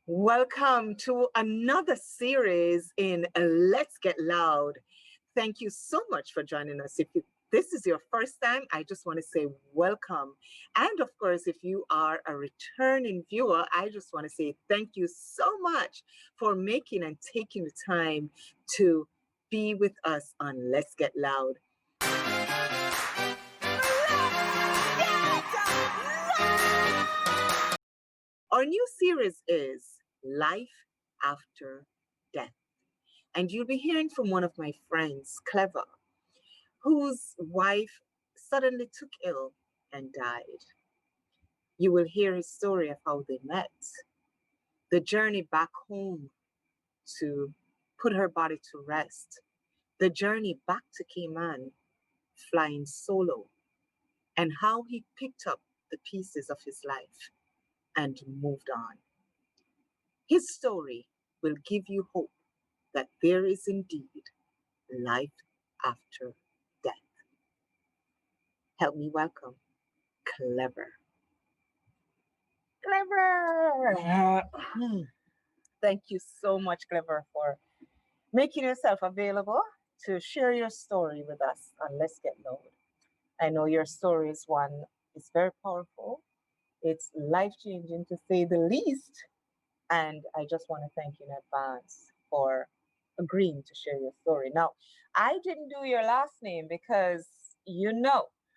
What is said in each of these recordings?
Welcome to another series in Let's Get Loud. Thank you so much for joining us. If this is your first time, I just want to say welcome. And of course, if you are a returning viewer, I just want to say thank you so much for making and taking the time to be with us on Let's Get Loud. Our new series is Life After Death. And you'll be hearing from one of my friends, Clever, whose wife suddenly took ill and died. You will hear his story of how they met, the journey back home to put her body to rest, the journey back to Cayman, flying solo, and how he picked up the pieces of his life and moved on. His story will give you hope that there is indeed life after death. Help me welcome Clever. Clever! Thank you so much, Clever, for making yourself available to share your story with us on Let's Get Loud. I know your story is very powerful. It's life-changing to say the least. And I just want to thank you in advance for agreeing to share your story. Now, I didn't do your last name because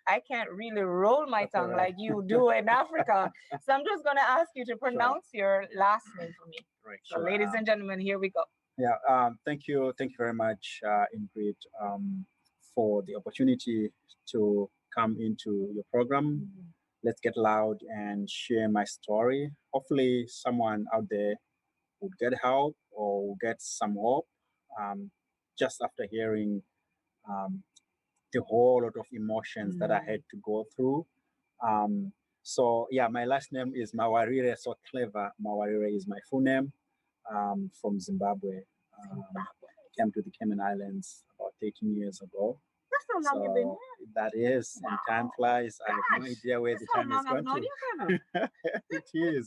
I can't really roll my tongue like you do in Africa. So I'm just going to ask you to pronounce your last name for me. Right, so ladies and gentlemen, here we go. Yeah, thank you very much, Ingrid, for the opportunity to come into your program. Let's Get Loud and share my story. Hopefully someone out there would get help or will get some hope just after hearing um, the whole lot of emotions that I had to go through. So yeah, my last name is Mawarire, so Clever. Mawarire is my full name. From Zimbabwe. Came to the Cayman Islands about 13 years ago. That's how long you've been here? That is, and time flies. I have no idea where the time is going to. It is.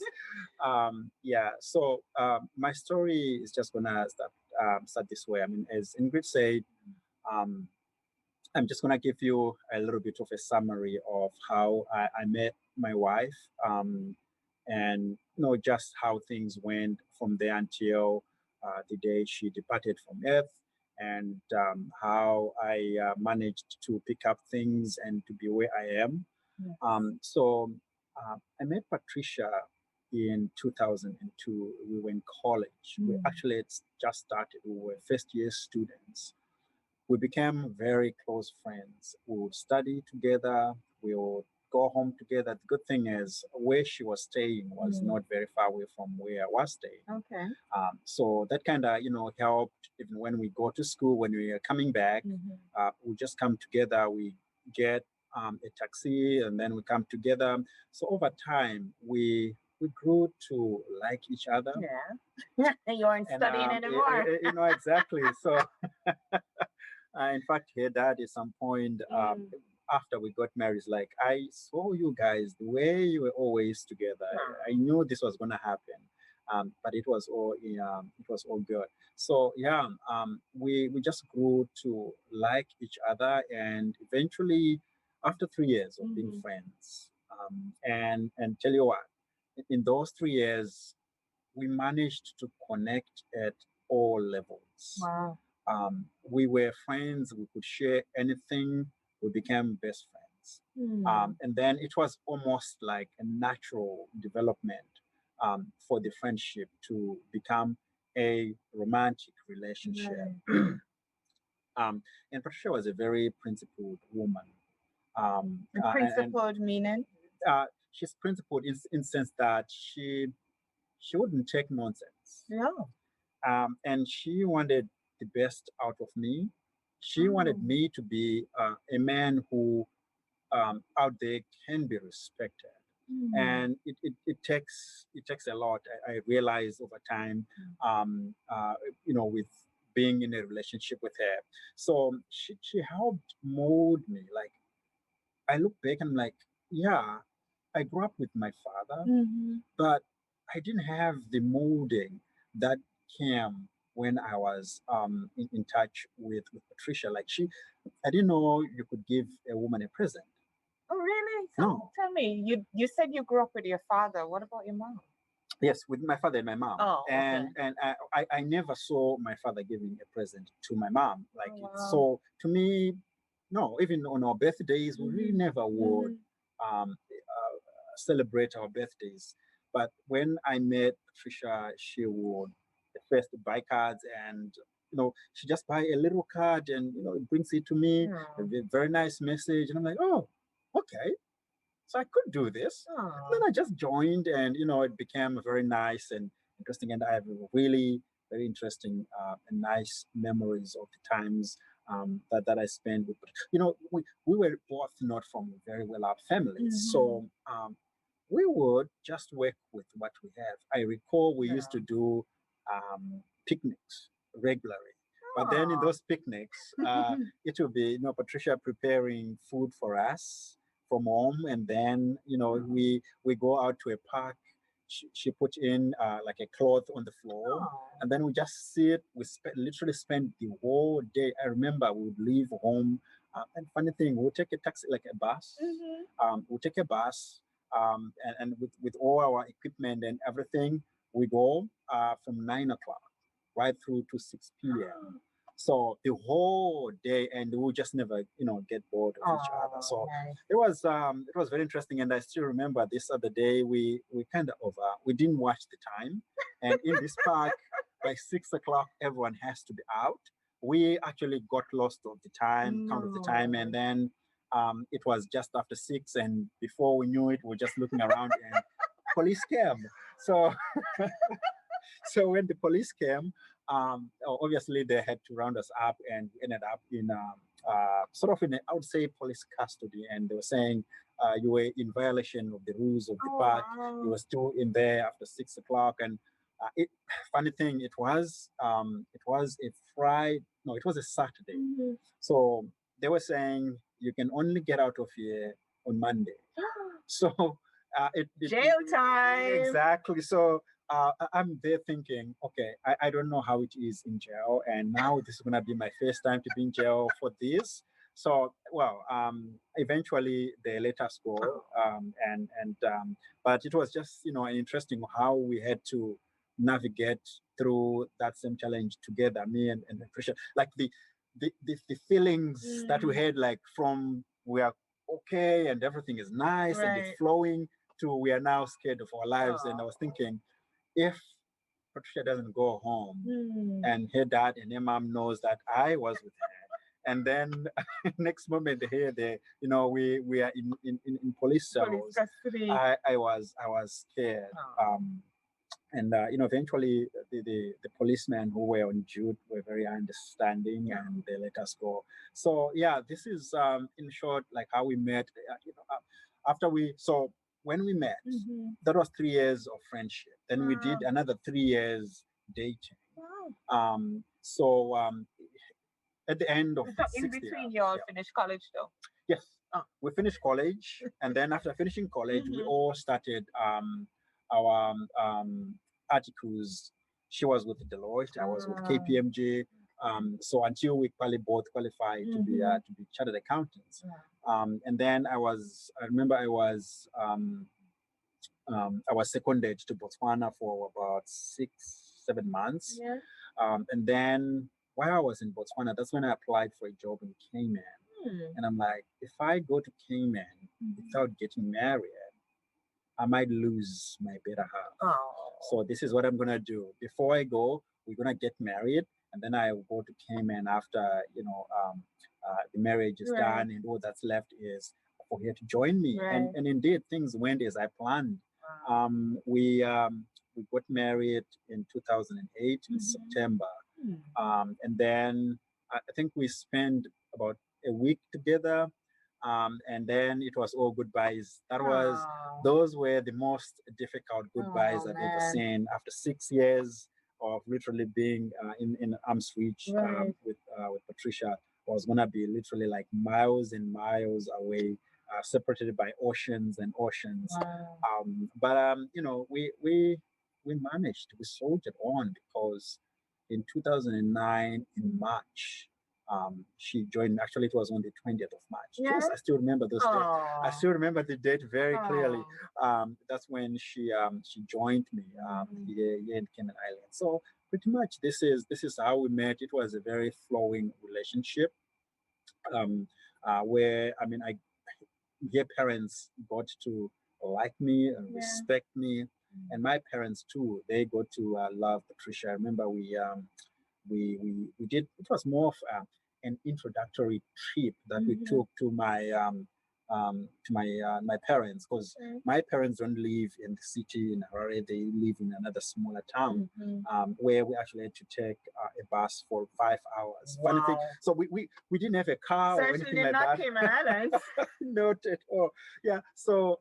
My story is just gonna start this way. I mean, as Ingrid said, I'm just gonna give you a little bit of a summary of how I met my wife, and just how things went from there until the day she departed from Earth, and how I managed to pick up things and to be where I am. Yes. I met Patricia in 2002. We were in college. We actually had just started. We were first-year students. We became very close friends. We would study together. We would go home together. The good thing is where she was staying was not very far away from where I was staying. Okay. So that kind of, helped even when we go to school, when we are coming back, we just come together. We get a taxi and then we come together. So over time, we grew to like each other. Yeah. You aren't studying anymore. Exactly. So in fact, her dad at some point after we got married, is like, I saw you guys the way you were always together. I knew this was going to happen, but it was all good. So yeah, we just grew to like each other, and eventually, after 3 years of being friends, and tell you what, in those 3 years, we managed to connect at all levels. Wow. We were friends. We could share anything. We became best friends. And then it was almost like a natural development for the friendship to become a romantic relationship. Right. And Patricia was a very principled woman. Principled meaning? She's principled in sense that she wouldn't take nonsense. No. And she wanted the best out of me. She wanted me to be a man who out there can be respected. And it takes a lot. I realized over time, with being in a relationship with her. So she helped mold me. Like, I look back and I'm like, yeah, I grew up with my father, but I didn't have the molding that came when I was in touch with Patricia. Like I didn't know you could give a woman a present. Oh, really? So No. tell me, you said you grew up with your father. What about your mom? Yes, with my father and my mom. Oh, okay. And I never saw my father giving a present to my mom. Like Oh, wow. so to me, no, even on our birthdays, we really never would celebrate our birthdays. But when I met Patricia, she would first buy cards, and she just buy a little card, and it brings it to me, a very nice message, and I'm like, oh, okay, so I could do this. And then I just joined, and it became very nice and interesting, and I have really very interesting and nice memories of the times that I spent with. We were both not from very well off families, so we would just work with what we have. I recall we used to do picnics regularly. But then in those picnics, it would be, Patricia preparing food for us from home, and then we go out to a park. She put in like a cloth on the floor, and then we just sit. We literally spend the whole day. I remember we would leave home, and funny thing, we'll take a taxi, like a bus. We'll take a bus, and with all our equipment and everything, we go from 9 o'clock right through to 6 p.m. So the whole day, and we just never, get bored of each other. So nice. it was very interesting, and I still remember this other day. We kind of we didn't watch the time, and in this park by 6 o'clock, everyone has to be out. We actually got lost of the time, count of the time, and then it was just after 6, and before we knew it, we are just looking around, and police came. So so when the police came, obviously they had to round us up, and we ended up in sort of in, I would say, police custody. And they were saying you were in violation of the rules of the park. You were still in there after 6 o'clock, and it. Funny thing, it was a Friday. No, it was a Saturday. So they were saying you can only get out of here on Monday. So jail time. Exactly. So I'm there thinking, okay, I don't know how it is in jail, and now this is gonna be my first time to be in jail for this. So, well, eventually they let us go, but it was just interesting how we had to navigate through that same challenge together, me and Patricia. Like the feelings that we had, like from we are okay and everything is nice and it's flowing, to we are now scared of our lives. And I was thinking, if Patricia doesn't go home and her dad and her mom knows that I was with her, and then next moment here we are in police cells, custody. I was scared. And eventually the policemen who were on duty were very understanding, and they let us go. So yeah, this is in short like how we met. After we so when we met, that was 3 years of friendship. Then we did another 3 years dating. So at the end of So in between, you all finished college, though. Yes, we finished college, and then after finishing college, we all started our articles. She was with Deloitte, I was with KPMG. So until we probably both qualified to be chartered accountants, and then I remember I was seconded to Botswana for about 6, 7 months. And then while I was in Botswana, that's when I applied for a job in Cayman. And I'm like, if I go to Cayman without getting married, I might lose my better half. So this is what I'm gonna do. Before I go, we're gonna get married, and then I will go to Cayman after the marriage is done, and all that's left is for her to join me. And indeed, things went as I planned. We got married in 2008 in September, and then I think we spent about a week together, and then it was all goodbyes. Those were the most difficult goodbyes I've ever seen. After 6 years of literally being in arm's reach with Patricia, was gonna be literally like miles and miles away, separated by oceans and oceans. But we we managed, we soldiered on because in 2009, in March, she joined. Actually, it was on the 20th of March. Yeah. Yes, I still remember those dates. I Aw. still remember the date very clearly. Aw. That's when she joined me here in Cayman Islands. So pretty much this is how we met. It was a very flowing relationship, where I mean I their parents got to like me and Yeah. respect me, and my parents too. They got to love Patricia. I remember we did. It was more of an introductory trip that we took to my parents, because my parents don't live in the city in Harare. They live in another smaller town, where we actually had to take a bus for 5 hours. Funny thing, Wow. so we didn't have a car or Certainly anything did like not that. Cayman Islands. Not at all. Yeah. So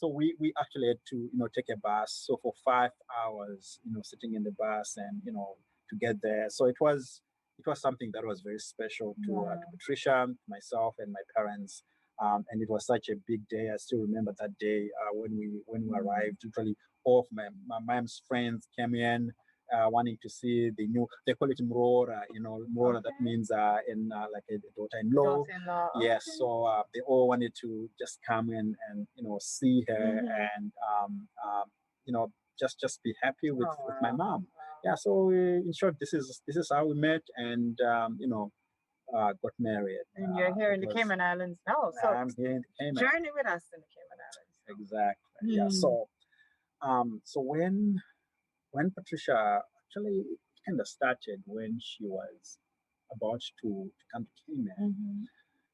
we actually had to take a bus. So for 5 hours, sitting in the bus and to get there. So it was something that was very special to Patricia, myself, and my parents. And it was such a big day. I still remember that day when we arrived. Literally, all of my mom's friends came in, wanting to see the new. They call it Mrora. Mrora. That means in like a daughter-in-law. Daughter-in-law. Yes. Okay. So they all wanted to just come in and see her and just be happy with my mom. Yeah. So in short, this is how we met and got married. And you're here in the Cayman Islands now. So I'm here in the Cayman. journey with us in the Cayman Islands. Exactly. Yeah. So when Patricia actually kind of started when she was about to come to Cayman,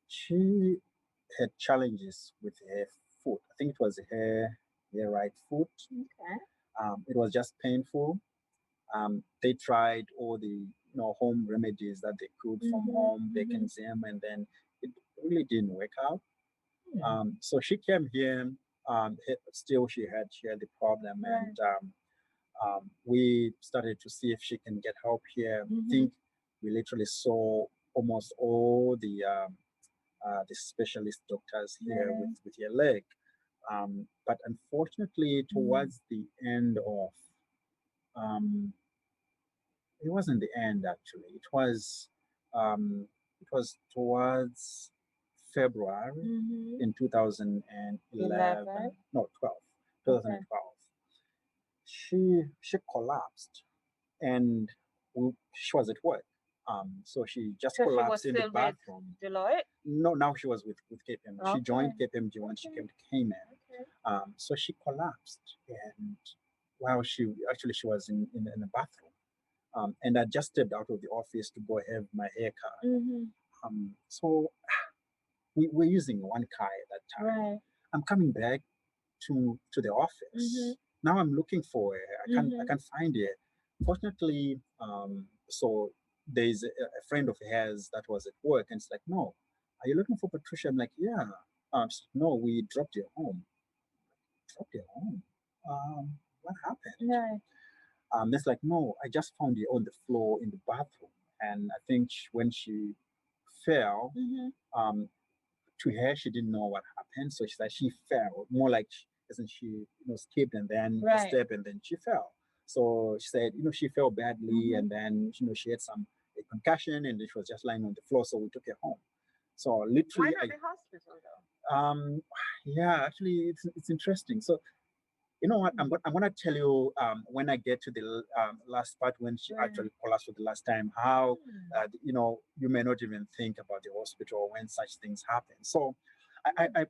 she had challenges with her foot. I think it was her right foot. Okay. It was just painful. They tried all the home remedies that they could from home, Beckenham, and then it really didn't work out. So she came here. Still, she had the problem, and we started to see if she can get help here. I think we literally saw almost all the specialist doctors here with your leg. But unfortunately, towards the end of um, it wasn't the end actually. It was towards February in 2011. No, 12. 2012. She collapsed and she was at work. So she just So she was collapsed in the still with bathroom. Deloitte? No, now she was with KPMG. She joined Okay. KPMG when she came to Cayman. So she collapsed, and while she was in the bathroom, and I just stepped out of the office to go have my haircut. So we're using one car at that time. Right. I'm coming back to the office. Now I'm looking for her. I can't find her. Fortunately, so there's a friend of hers that was at work, and it's like, no, are you looking for Patricia? I'm like, yeah. She's like, no, we dropped her home. Dropped her home. What happened? Right. It's like, no, I just found her on the floor in the bathroom, and I think when she fell, um, to her, she didn't know what happened. So she said she fell, more like as in she skipped and then a step and then she fell. So she said, she fell badly and then she had a concussion and then she was just lying on the floor. So we took her home. So Why literally, not the hospital though? yeah, actually, it's interesting. So you know what? I'm gonna tell you when I get to the last part when she actually collapsed for the last time. How you may not even think about the hospital when such things happen. So I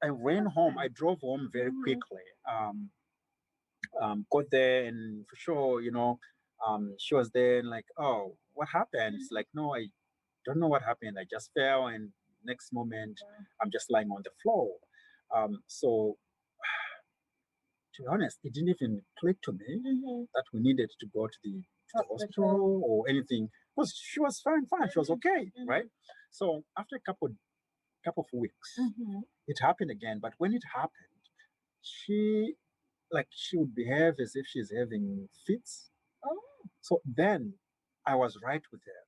ran home. I drove home very quickly. Got there and for sure, she was there and like, oh, what happened? It's like, no, I don't know what happened. I just fell and next moment I'm just lying on the floor. So to be honest, it didn't even click to me that we needed to go to the hospital or anything. Because she was fine. She was okay, right? So after a couple of weeks, it happened again. But when it happened, she she would behave as if she's having fits. Oh. So then I was right with her.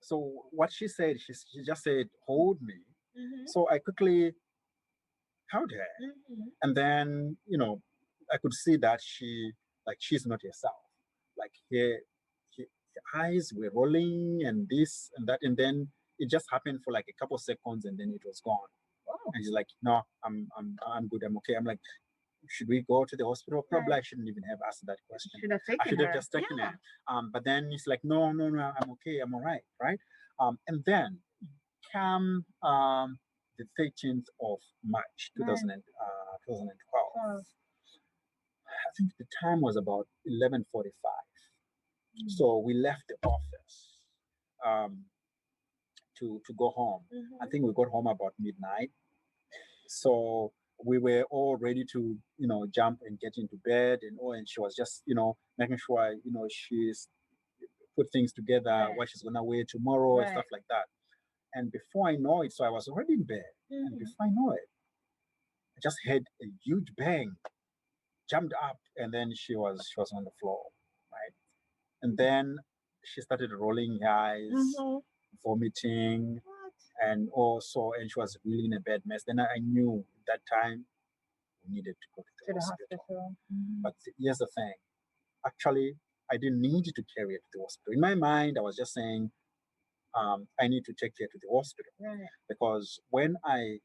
So what she said, she just said, hold me. So I quickly held her. And then, I could see that she like she's not herself. Like her eyes were rolling and this and that, and then it just happened for like a couple of seconds, and then it was gone. Wow. And she's like, "No, I'm good. I'm okay." I'm like, "Should we go to the hospital?" Probably I shouldn't even have asked that question. Should have I taken should have her. just taken Yeah. it. But then he's like, "No, no, no, I'm okay. I'm all right, right?" And then come the 13th of March, 2012. Oh. I think the time was about 11:45. So we left the office um, to go home. I think we got home about midnight. So we were all ready to, jump and get into bed, and she was just, making sure, she's put things together, Right. what she's gonna wear tomorrow and Right. stuff like that. And before I know it, so I was already in bed, and before I know it, I just heard a huge bang, jumped up, and then she was on the floor, right? And then she started rolling her eyes, vomiting, What? and she was really in a bad mess. Then I knew that time we needed to go to To the the hospital. hospital. But here's the thing. Actually, I didn't need to carry her to the hospital. In my mind, I was just saying, I need to take her to the hospital. Right. Because when I,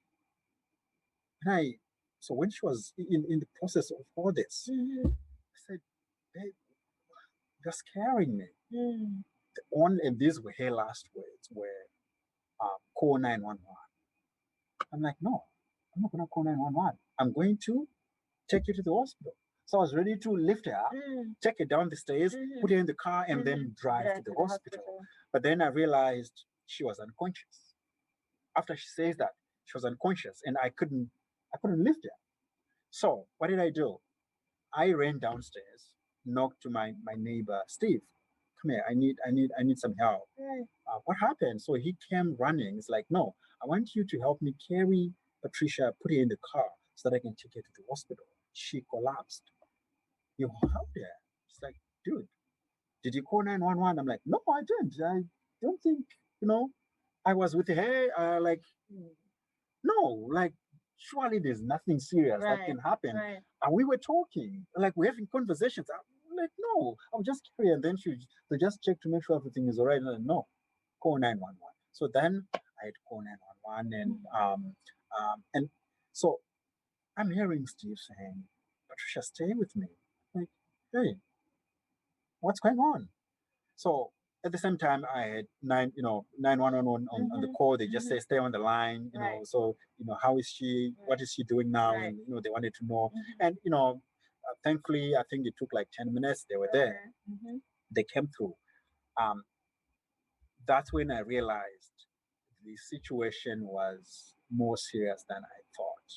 so when she was in the process of all this, I said, "Babe, you're scaring me." And these were her last words were, call 911. I'm like, "No, I'm not going to call 911. I'm going to take you to the hospital." So I was ready to lift her up, take her down the stairs, put her in the car, and then drive to the hospital. But then I realized she was unconscious. After she says that, she was unconscious, and I couldn't lift her. So what did I do? I ran downstairs, knocked to my neighbor Steve. "Come here, I need some help." What happened? So he came running. It's like, "No, I want you to help me carry Patricia, put her in the car so that I can take her to the hospital. She collapsed." "You helped her?" It's like, "Dude, did you call 911?" I'm like, "No, I didn't. I don't think, you know, I was with her. Like, no, like, surely there's nothing serious that can happen." Right. And we were talking, like, we're having conversations. I'm like, "No, I'll just carry her." And then they just check to make sure everything is all right. And like, "No, call 911." So then I had to call 911. And so I'm hearing Steve saying, "Patricia, stay with me." Like, hey, what's going on? So at the same time, I had 911 on the call. They just say, "Stay on the line." Right. So how is she? What is she doing now? Right. And they wanted to know. And thankfully, I think it took like 10 minutes. They were there. They came through. Um, that's when I realized the situation was more serious than I thought,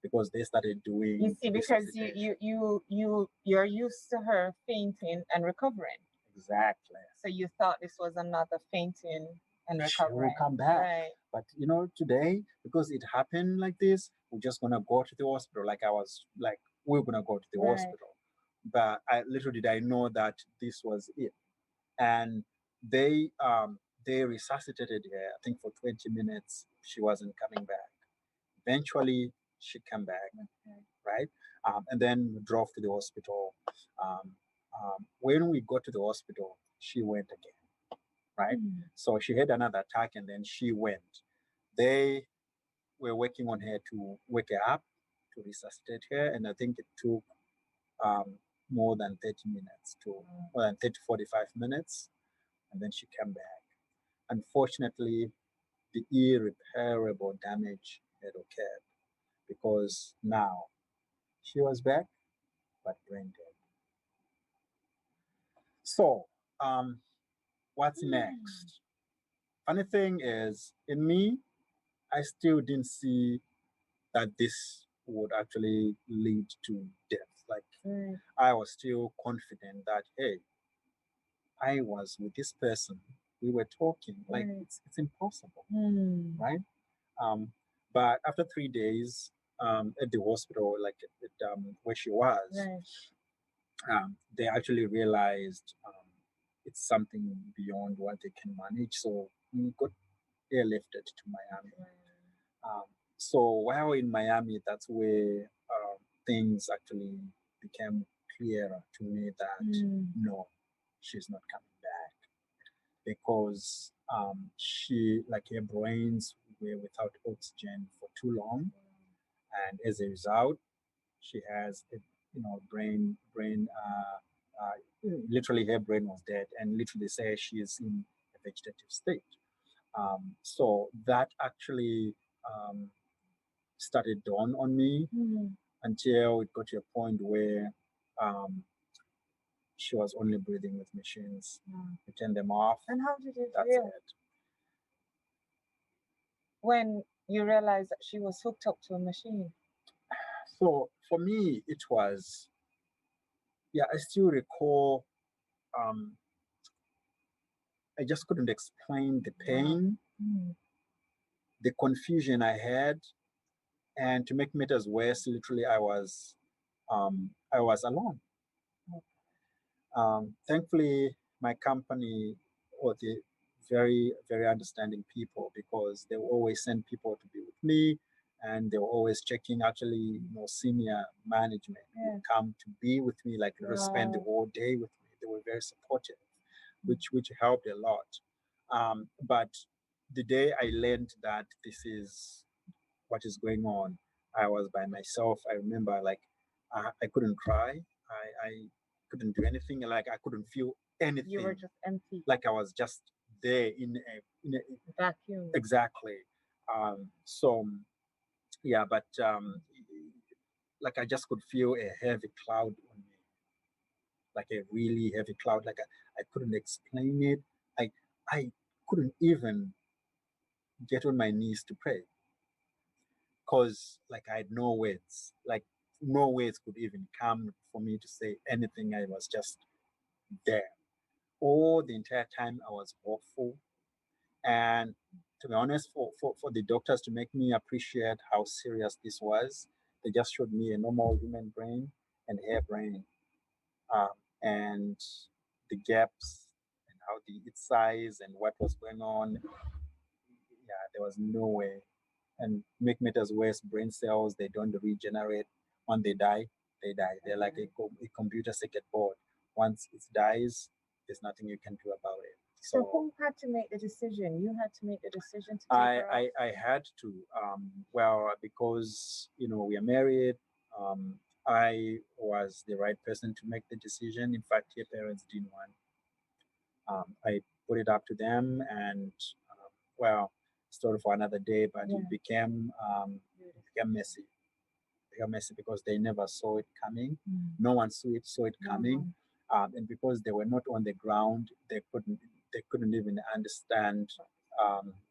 because they started doing You see, because you're used to her fainting and recovering. Exactly. So you thought this was another fainting and She will recovering. come back. Right. But today, because it happened like this, we're just gonna go to the hospital. Like I was like, we're gonna go to the Right. hospital. But I little did I know that this was it. And they resuscitated her, I think for 20 minutes. She wasn't coming back. Eventually she came back, Okay. right? And then we drove to the hospital. Um, when we got to the hospital, she went again, right? So she had another attack, and then she went. They were working on her to wake her up, to resuscitate her, and I think it took um, more than 30 minutes to more than 30, 45 minutes, and then she came back. Unfortunately, the irreparable damage had occurred, because now she was back, but brain dead. So, what's next? Funny thing is, in me, I still didn't see that this would actually lead to death. Like, I was still confident that, hey, I was with this person. We were talking. Like, it's impossible, right? Um, but after 3 days at the hospital, like where she was, they actually realized it's something beyond what they can manage. So we got airlifted to Miami. Um, so while in Miami, that's where things actually became clearer to me that no, she's not coming back because she, like, her brains were without oxygen for too long, and as a result, she has a, literally her brain was dead, and literally say she is in a vegetative state. So that actually started dawn on me until it got to a point where um, she was only breathing with machines. We turned them off. And how did you That's feel it. when you realized that she was hooked up to a machine? So for me, it was, yeah, I still recall, um, I just couldn't explain the pain, the confusion I had. And to make matters worse, literally, I was alone. Thankfully, my company were the very, very understanding people because they will always send people to be with me, and they were always checking. Actually, senior management would come to be with me, like spend the whole day with me. They were very supportive, which helped a lot. But the day I learned that this is what is going on, I was by myself. I remember, like, I couldn't cry. I couldn't do anything. Like, I couldn't feel anything. You were just empty. Like, I was just there in a vacuum. Exactly. So yeah, but like, I just could feel a heavy cloud on me, like a really heavy cloud. Like, I couldn't explain it. I couldn't even get on my knees to pray because, like, I had no words. Like, no words could even come for me to say anything. I was just there. All the entire time I was hopeful. And to be honest, for the doctors to make me appreciate how serious this was, they just showed me a normal human brain and hair brain, um, and the gaps and how its size and what was going on. Yeah, there was no way. And make matters worse, brain cells, they don't regenerate. When they die, they die. They're like a computer circuit board. Once it dies, there's nothing you can do about it. So who had to make the decision? You had to make the decision to take her off? I had to. Well, because we are married. I was the right person to make the decision. In fact, her parents didn't want. I put it up to them, and well, story for another day. But it became messy. Became messy because they never saw it coming. No one saw it coming, and because they were not on the ground, they couldn't even understand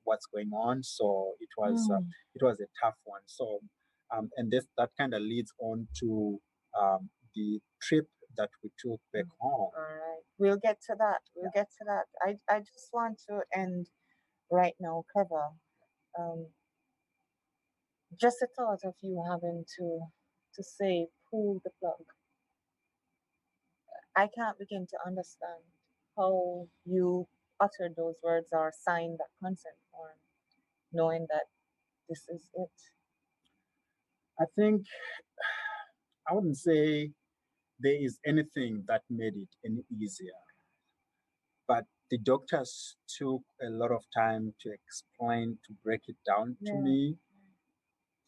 what's going on. So it was a tough one. So and that kind of leads on to the trip that we took back home. All right. We'll get to that. We'll get to that. I just want to end right now, Clever. Um, just the thought of you having to say pull the plug. I can't begin to understand how you uttered those words or signed that consent form, knowing that this is it. I think I wouldn't say there is anything that made it any easier, but the doctors took a lot of time to explain, to break it down to me.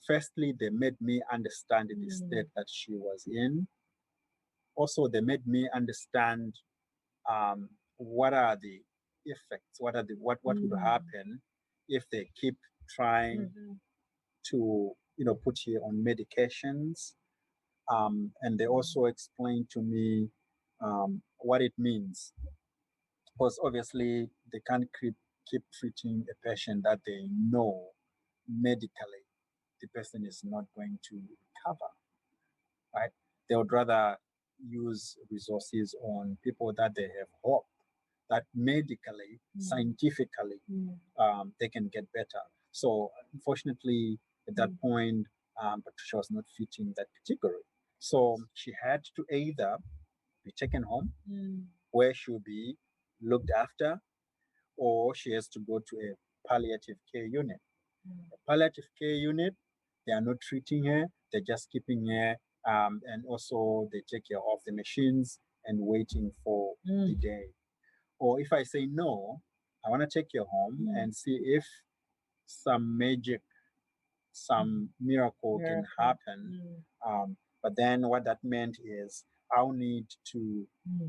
Firstly, they made me understand the state that she was in. Also, they made me understand what are the effects, what would happen if they keep trying to put you on medications. And they also explained to me what it means, because obviously they can't keep treating a patient that they know medically the person is not going to recover, right? They would rather use resources on people that they have hope that medically, scientifically, they can get better. So unfortunately, at that point, Patricia was not fitting that category. So she had to either be taken home, where she'll be looked after, or she has to go to a palliative care unit. A palliative care unit, they are not treating her, they're just keeping her and also they take care of the machines and waiting for the day. Or if I say no, I want to take you home and see if some magic, some miracle can happen. But then what that meant is I'll need to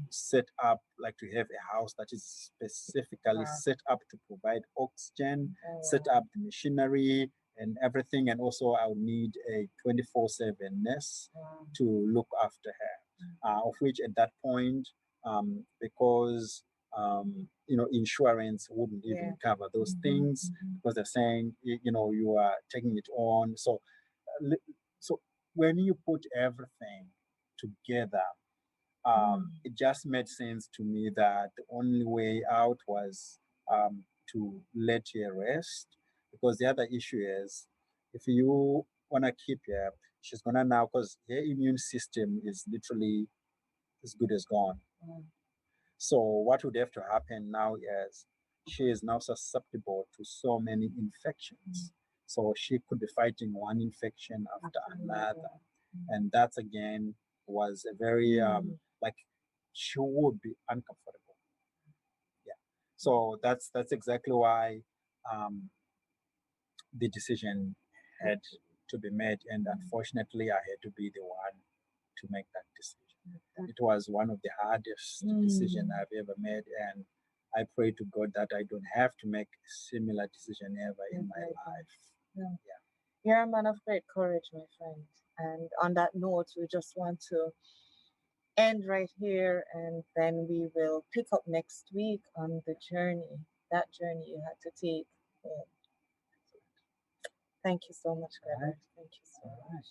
set up, like to have a house that is specifically set up to provide oxygen, set up the machinery and everything. And also I'll need a 24/7 nurse to look after her, of which at that point, because insurance wouldn't even cover those things because they're saying, you are taking it on. So when you put everything together, it just made sense to me that the only way out was to let her rest, because the other issue is if you want to keep her, she's going to now, because her immune system is literally as good as gone. So what would have to happen now is she is now susceptible to so many infections. So she could be fighting one infection after another. And that again was a very like she would be uncomfortable. Yeah. So that's exactly why the decision had to be made. And unfortunately I had to be the one to make that decision. It was one of the hardest decisions I've ever made, and I pray to God that I don't have to make a similar decision ever in my life. Yeah. You're a man of great courage, my friend. And on that note, we just want to end right here, and then we will pick up next week on the journey, that journey you had to take home. Thank you so much, Clarke. Thank you so much.